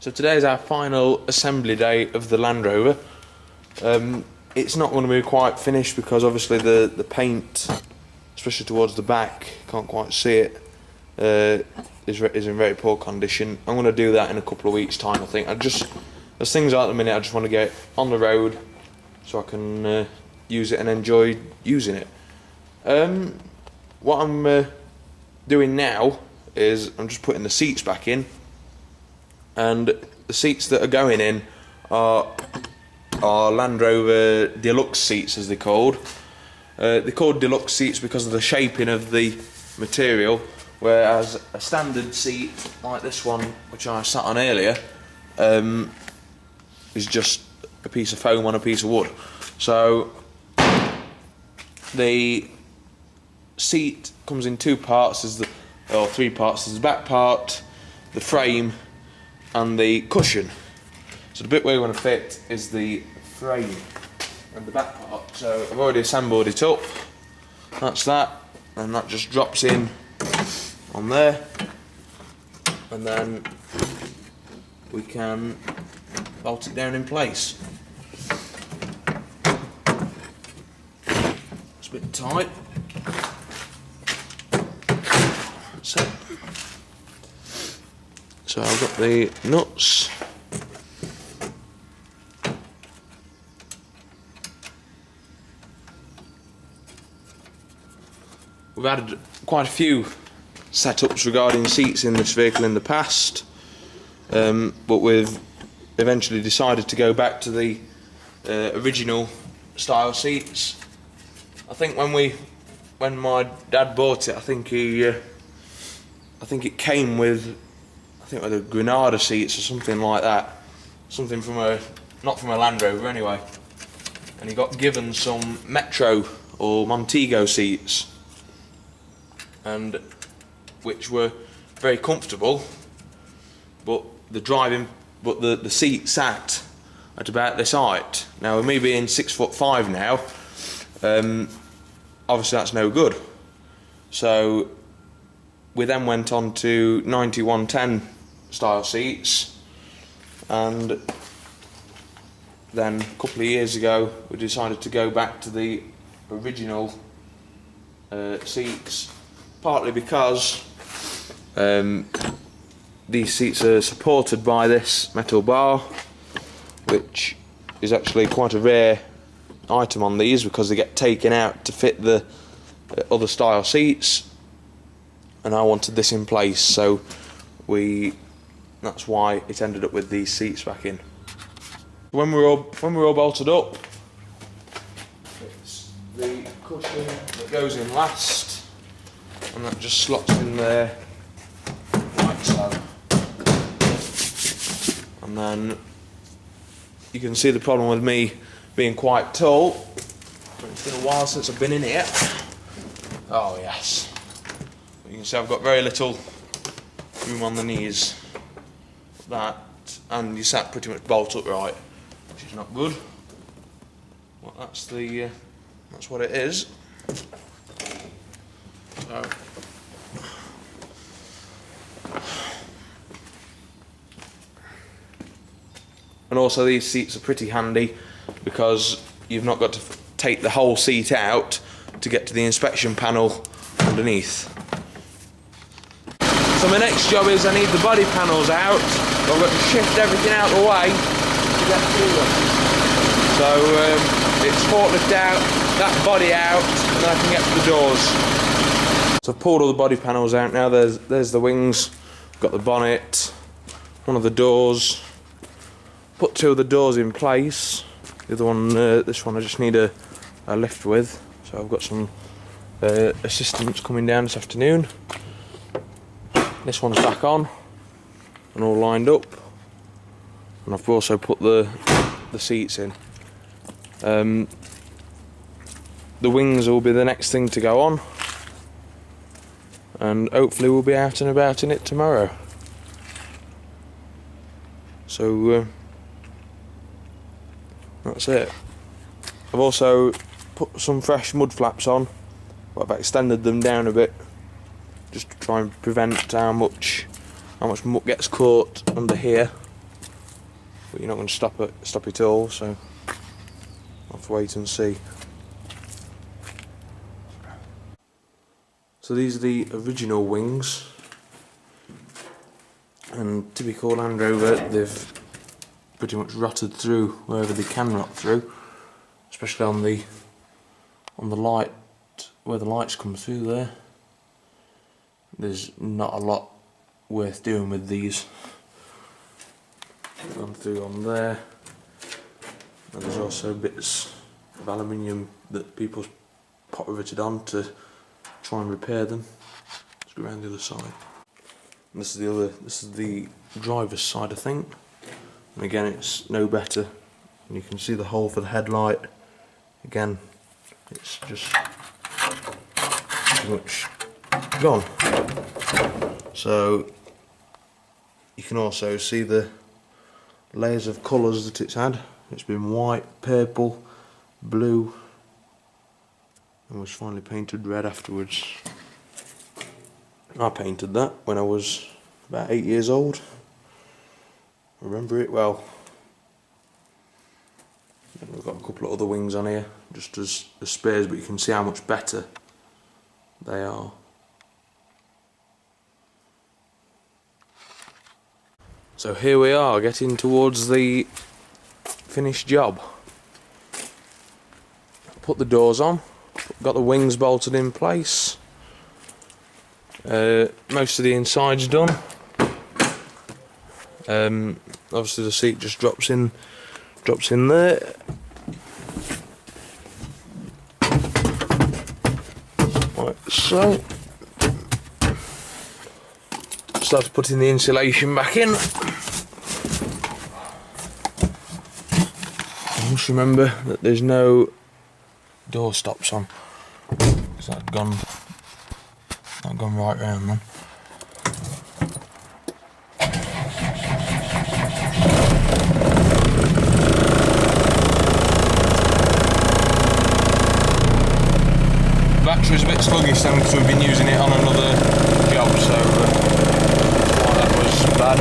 So today is our final assembly day of the Land Rover. It's not going to be quite finished because obviously the paint, especially towards the back, can't quite see it, is in very poor condition. I'm going to do that in a couple of weeks' time, I think. As things are at the minute, I just want to get it on the road so I can use it and enjoy using it. What I'm doing now is I'm just putting the seats back in, and the seats that are going in are Land Rover Deluxe seats, as they're called. They're called Deluxe seats because of the shaping of the material, whereas a standard seat like this one, which I sat on earlier, is just a piece of foam on a piece of wood. So the seat comes in two parts, or three parts. There's the back part, the frame, and the cushion. So the bit where you want to fit is the frame and the back part. So I've already assembled it up. That's that, and that just drops in on there, and then we can bolt it down in place. It's a bit tight. So I've got the nuts. We've had quite a few setups regarding seats in this vehicle in the past, but we've eventually decided to go back to the original style seats. I think when my dad bought it, I think it came with, the Granada seats or something like that, something not from a Land Rover anyway, and he got given some Metro or Montego seats, and which were very comfortable, but the seat sat at about this height. Now, with me being 6'5" now, obviously that's no good. So we then went on to 9110 style seats, and then a couple of years ago we decided to go back to the original seats, partly because these seats are supported by this metal bar, which is actually quite a rare item on these because they get taken out to fit the other style seats, and I wanted this in place, so that's why it ended up with these seats back in. When we're all bolted up, it's the cushion that goes in last, and that just slots in there like so. And then you can see the problem with me being quite tall. It's been a while since I've been in here. Oh yes. You can see I've got very little room on the knees. And you sat pretty much bolt upright, which is not good. Well, that's what it is. So and also these seats are pretty handy because you've not got to take the whole seat out to get to the inspection panel underneath. So my next job is I need the body panels out. So I've got to shift everything out of the way to get through them. So it's forklift out, that body out, and then I can get to the doors. So I've pulled all the body panels out now. There's the wings, got the bonnet, one of the doors. Put two of the doors in place. The other one, this one, I just need a lift with. So I've got some assistants coming down this afternoon. This one's back on and all lined up, and I've also put the seats in. The wings will be the next thing to go on, and hopefully we'll be out and about in it tomorrow. So that's it. I've also put some fresh mud flaps on, but I've extended them down a bit just to try and prevent how much muck gets caught under here. but you're not going to stop it all, so I'll have to wait and see. So these are the original wings, and typical Land Rover, they've pretty much rotted through wherever they can rot through, especially on the light, where the lights come through there. There's not a lot worth doing with these. Gone through on there, and there's also bits of aluminium that people's pot riveted on to try and repair them. Let's go around the other side. And this is the driver's side, I think. And again, it's no better. And you can see the hole for the headlight. Again, it's just pretty much gone. So you can also see the layers of colours that it's had. It's been white, purple, blue, and was finally painted red afterwards. I painted that when I was about 8 years old. I remember it well. And we've got a couple of other wings on here, just as spares, but you can see how much better they are. So here we are, getting towards the finished job. Put the doors on, got the wings bolted in place. Most of the inside's done. Obviously the seat just drops in there. Like so. Start putting the insulation back in. I must remember that there's no door stops on, because that's gone right round then. Battery's a bit sluggish then, because we've been using it on another job, so why that was bad.